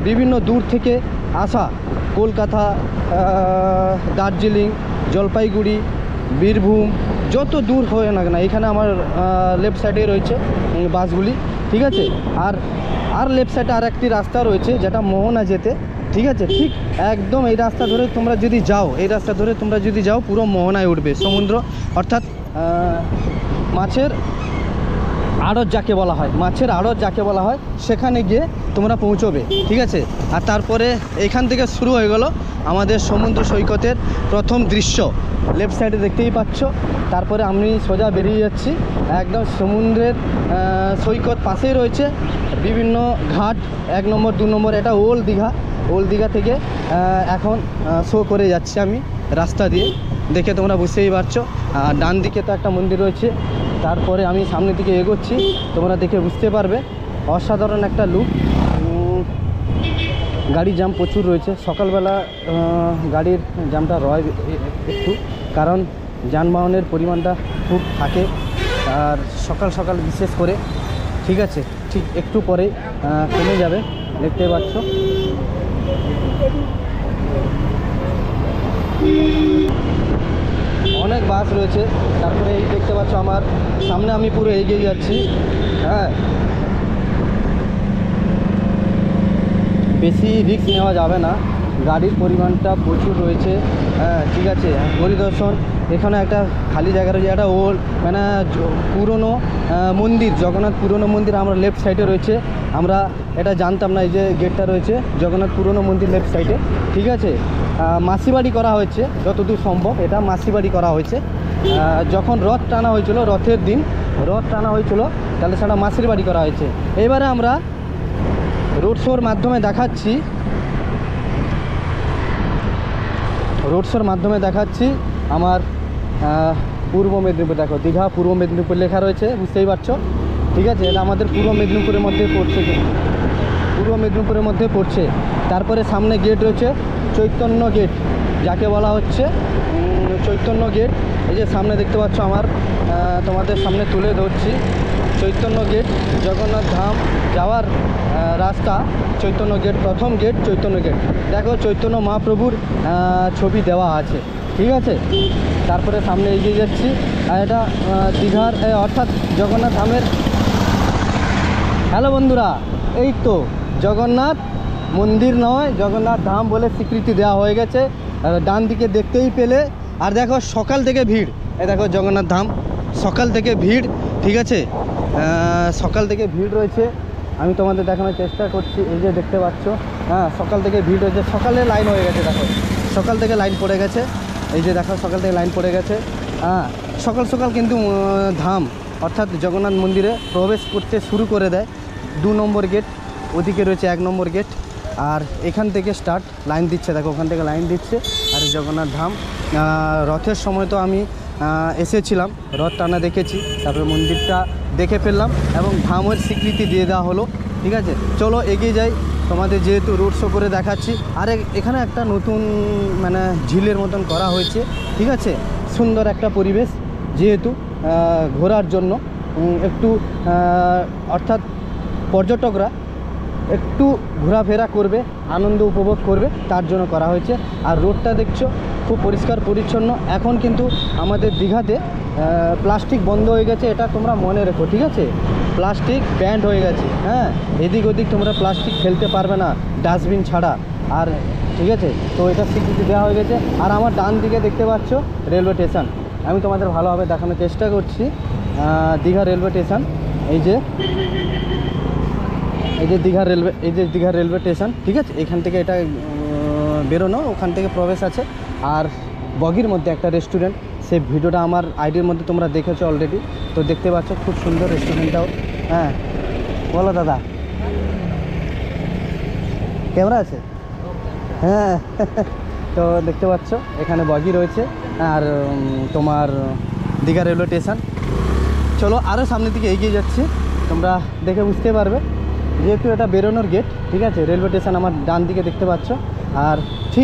বিভিন্ন দূর থেকে আসা কলকাতা, দার্জিলিং, জলপাইগুড়ি, বীরভূম, যত দূর হয় না কেন এখানে আমার লেফট সাইডে রয়েছে বাসগুলি, ঠিক আছে। আর লেফট সাইডে আর একটি রাস্তা রয়েছে যেটা মোহনা যেতে, ঠিক আছে। ঠিক একদম এই রাস্তা ধরে তোমরা যদি যাও পুরো মোহনায় উঠবে সমুদ্র, অর্থাৎ মাছের আড়ত যাকে বলা হয় সেখানে গিয়ে তোমরা পৌঁছবে, ঠিক আছে। আর তারপরে এখান থেকে শুরু হয়ে গেল আমাদের সমুদ্র সৈকতের প্রথম দৃশ্য। লেফট সাইডে দেখতেই পাচ্ছ। তারপরে আমি সোজা বেরিয়ে যাচ্ছি, একদম সমুদ্রের সৈকত পাশেই রয়েছে বিভিন্ন ঘাট, 1 নম্বর 2 নম্বর, এটা ওল্ড দীঘা থেকে এখন শো করে যাচ্ছি আমি রাস্তা দিয়ে, দেখে তোমরা বুঝতেই পারছো। আর ডান দিকে তো একটা মন্দির রয়েছে। তারপরে আমি সামনের দিকে এগোচ্ছি, তোমরা দেখে বুঝতে পারবে অসাধারণ একটা লুক। গাড়ি জ্যাম প্রচুর রয়েছে সকালবেলা, গাড়ির জ্যামটা রয় একটু, কারণ যানবাহনের পরিমাণটা খুব থাকে আর সকাল বিশেষ করে, ঠিক আছে। ঠিক একটু পরে কমে যাবে, দেখতে পাচ্ছ। অনেক বাস রয়েছে। তারপরে এই দেখতে পাচ্ছ আমার সামনে আমি পুরো এগিয়ে যাচ্ছি, হ্যাঁ। বেশি রিস্ক নেওয়া যাবে না, গাড়ির পরিমাণটা প্রচুর রয়েছে, হ্যাঁ, ঠিক আছে। পরিদর্শন এখানে একটা খালি জায়গা রয়েছে, একটা ওল্ড মানে পুরনো মন্দির, জগন্নাথ পুরনো মন্দির আমরা লেফট সাইডে রয়েছে। আমরা এটা জানতাম না, এই যে গেটটা রয়েছে জগন্নাথ পুরনো মন্দির লেফট সাইডে, ঠিক আছে। মাসিবাড়ি করা হয়েছে যতদূর সম্ভব, এটা মাসিবাড়ি করা হয়েছে। যখন রথ টানা হয়েছিল, রথের দিন রথ টানা হয়েছিল, তাহলে সেটা মাসির বাড়ি করা হয়েছে। এবারে আমরা রোড শোর মাধ্যমে দেখাচ্ছি আমার পূর্ব মেদিনীপুর। দেখো দীঘা পূর্ব মেদিনীপুর লেখা রয়েছে, বুঝতেই পারছো, ঠিক আছে। এটা আমাদের পূর্ব মেদিনীপুরের মধ্যে পড়ছে। তারপরে সামনে গেট রয়েছে চৈতন্য গেট, যাকে বলা হচ্ছে চৈতন্য গেট। এই যে সামনে দেখতে পাচ্ছ আমার তোমাদের সামনে তুলে ধরছি চৈতন্য গেট, জগন্নাথ ধাম যাওয়ার রাস্তা চৈতন্য গেট, প্রথম গেট চৈতন্য গেট। দেখো চৈতন্য মহাপ্রভুর ছবি দেওয়া আছে, ঠিক আছে। তারপরে সামনে এগিয়ে যাচ্ছি, আর এটা দীঘার অর্থাৎ জগন্নাথ ধামের। হ্যালো বন্ধুরা, এই তো জগন্নাথ মন্দির নয়, জগন্নাথ ধাম বলে স্বীকৃতি দেওয়া হয়ে গেছে। ডান দিকে দেখতেই পেলে। আর দেখো সকাল থেকে ভিড়, এই দেখো জগন্নাথ ধাম, সকাল থেকে ভিড়, ঠিক আছে। সকাল থেকে ভিড় রয়েছে, আমি তোমাদের দেখানোর চেষ্টা করছি। এই যে দেখতে পাচ্ছ, হ্যাঁ, সকাল থেকে ভিড় রয়েছে, সকালে লাইন হয়ে গেছে। দেখো সকাল থেকে লাইন পড়ে গেছে, এই যে দেখো সকাল থেকে লাইন পড়ে গেছে। হ্যাঁ, সকাল কিন্তু ধাম অর্থাৎ জগন্নাথ মন্দিরে প্রবেশ করতে শুরু করে দেয়। 2 নম্বর গেট, ওদিকে রয়েছে 1 নম্বর গেট, আর এখান থেকে স্টার্ট লাইন দিচ্ছে। দেখো ওখান থেকে লাইন দিচ্ছে। আর জগন্নাথ ধাম রথের সময় তো আমি এসেছিলাম, রথ টানা দেখেছি, তারপরে মন্দিরটা দেখে ফেললাম এবং ধামের স্বীকৃতি দিয়ে দেওয়া হলো, ঠিক আছে। চলো এগিয়ে যাই, তোমাদের যেহেতু রোড শো করে দেখাচ্ছি। আর এখানে একটা নতুন মানে ঝিলের মতন করা হয়েছে, ঠিক আছে। সুন্দর একটা পরিবেশ, যেহেতু ঘোরার জন্য একটু অর্থাৎ পর্যটকরা একটু ঘোরাফেরা করবে, আনন্দ উপভোগ করবে, তার জন্য করা হয়েছে। আর রোডটা দেখছো খুব পরিষ্কার পরিচ্ছন্ন। এখন কিন্তু আমাদের দীঘাতে প্লাস্টিক বন্ধ হয়ে গেছে, এটা তোমরা মনে রেখো, ঠিক আছে। প্লাস্টিক ব্যান্ড হয়ে গেছে, হ্যাঁ, এদিক ওদিক তোমরা প্লাস্টিক ফেলতে পারবে না ডাস্টবিন ছাড়া, আর ঠিক আছে। তো এটা স্বীকৃতি দেওয়া হয়ে গেছে। আর আমার ডান দিকে দেখতে পাচ্ছ রেলওয়ে স্টেশন, আমি তোমাদের ভালোভাবে দেখানোর চেষ্টা করছি। দীঘা রেলওয়ে স্টেশন, এই যে দীঘা রেলওয়ে স্টেশন, ঠিক আছে। এখান থেকে এটা বেরোনো, ওখান থেকে প্রবেশ আছে। আর বগির মধ্যে একটা রেস্টুরেন্ট, সেই ভিডিওটা আমার আইডির মধ্যে তোমরা দেখেছো অলরেডি, তো দেখতে পাচ্ছ খুব সুন্দর রেস্টুরেন্টটাও। হ্যাঁ বলো দাদা, ক্যামেরা আছে? হ্যাঁ তো দেখতে পাচ্ছ এখানে বগি রয়েছে আর তোমার দীঘা রেলওয়ে স্টেশন। চলো আরও সামনের দিকে এগিয়ে যাচ্ছি, তোমরা দেখে বুঝতে পারবে, যেহেতু এটা বেরোনোর গেট, ঠিক আছে। রেলওয়ে স্টেশন আমার ডান দিকে দেখতে পাচ্ছ। আর ঠিক